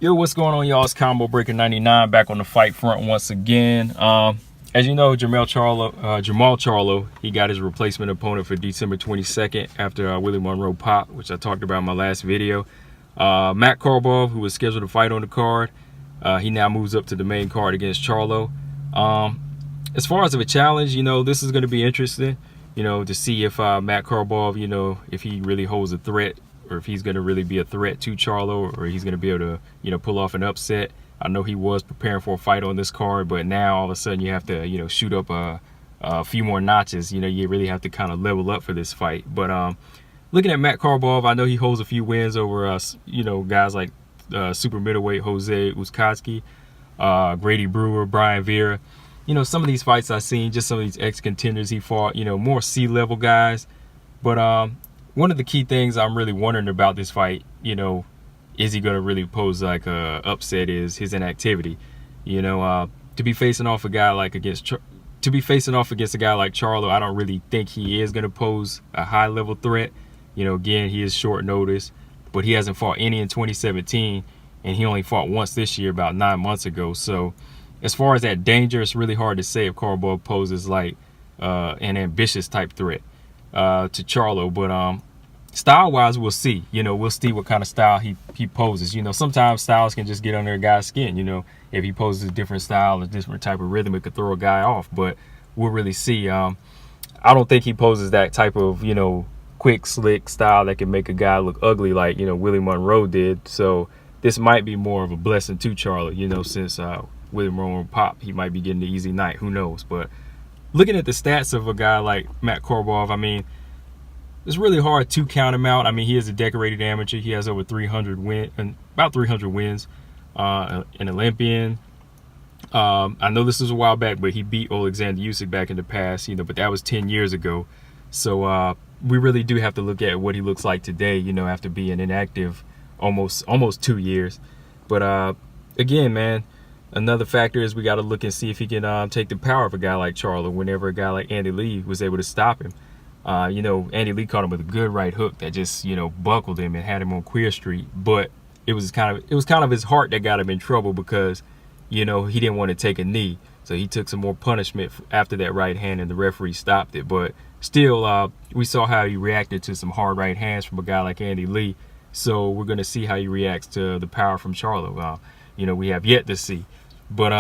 Yo, what's going on, y'all? It's Combo Breaker 99 back on the fight front once again. As you know, Jermall Charlo, he got his replacement opponent for December 22nd after Willie Monroe pop, which I talked about in my last video. Matt Korobov, who was scheduled to fight on the card, he now moves up to the main card against Charlo. As far as of a challenge, this is going to be interesting, to see if Matt Korobov, if he really holds a threat, or if he's going to really be a threat to Charlo, or he's going to be able to, pull off an upset. I know he was preparing for a fight on this card, but now all of a sudden you have to, shoot up a few more notches. You really have to kind of level up for this fight. But looking at Matt Korobov, I know he holds a few wins over, guys like super middleweight Jose Uskotsky, Grady Brewer, Brian Vera. Some of these fights I've seen, just some of these ex-contenders he fought, more C-level guys. But one of the key things I'm really wondering about this fight, is he going to really pose like a upset, is his inactivity. To be facing off against a guy like Charlo, I don't really think he is going to pose a high level threat. Again, he is short notice, but he hasn't fought any in 2017, and he only fought once this year about 9 months ago. So as far as that danger, it's really hard to say if Korobov poses like an ambitious type threat to Charlo. But style-wise, we'll see. We'll see what kind of style he poses. Sometimes styles can just get under a guy's skin. If he poses a different style, a different type of rhythm, it could throw a guy off. But we'll really see. I don't think he poses that type of, quick, slick style that can make a guy look ugly like, Willie Monroe did. So this might be more of a blessing to Charlo, since Willie Monroe pop, he might be getting the easy night. Who knows? But looking at the stats of a guy like Matt Korobov, it's really hard to count him out. He is a decorated amateur. He has over about 300 wins, an Olympian. I know this was a while back, but he beat Alexander Usyk back in the past, but that was 10 years ago. So we really do have to look at what he looks like today, after being inactive almost 2 years. But again, man, another factor is we got to look and see if he can take the power of a guy like Charlo whenever a guy like Andy Lee was able to stop him. Andy Lee caught him with a good right hook that just, buckled him and had him on Queer Street. But it was kind of his heart that got him in trouble because, he didn't want to take a knee. So he took some more punishment after that right hand, and the referee stopped it. But still, we saw how he reacted to some hard right hands from a guy like Andy Lee. So we're going to see how he reacts to the power from Charlo. We have yet to see. But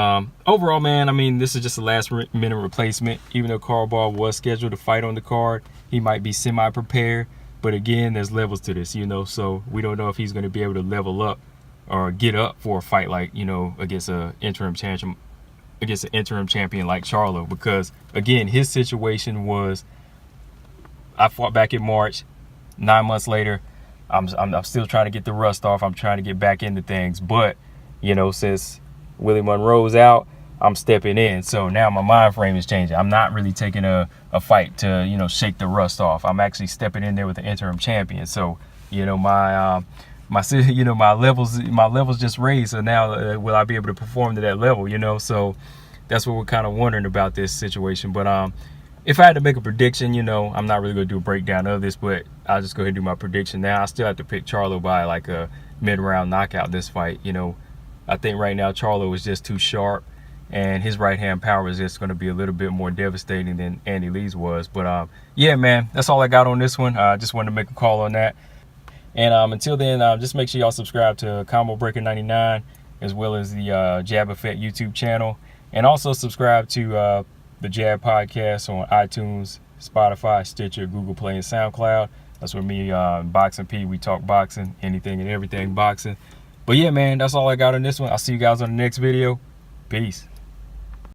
overall, man, this is just a last-minute replacement. Even though Korobov was scheduled to fight on the card, he might be semi-prepared. But again, there's levels to this, so we don't know if he's going to be able to level up or get up for a fight like, against an interim champion like Charlo. Because, again, his situation was, I fought back in March. 9 months later, I'm still trying to get the rust off. I'm trying to get back into things. But, since Willie Monroe's out, I'm stepping in. So now my mind frame is changing. I'm not really taking a fight to, shake the rust off. I'm actually stepping in there with the interim champion. So, my levels just raised. So now will I be able to perform to that level, So that's what we're kind of wondering about this situation. But if I had to make a prediction, I'm not really going to do a breakdown of this, but I'll just go ahead and do my prediction now. I still have to pick Charlo by like a mid-round knockout this fight. I think right now Charlo is just too sharp, and his right-hand power is just going to be a little bit more devastating than Andy Lee's was. But, yeah, man, that's all I got on this one. I just wanted to make a call on that. And until then, just make sure y'all subscribe to Combo Breaker 99 as well as the Jab Effect YouTube channel. And also subscribe to the Jab Podcast on iTunes, Spotify, Stitcher, Google Play, and SoundCloud. That's where me and Boxing P, we talk boxing, anything and everything boxing. But yeah, man, that's all I got on this one. I'll see you guys on the next video. Peace.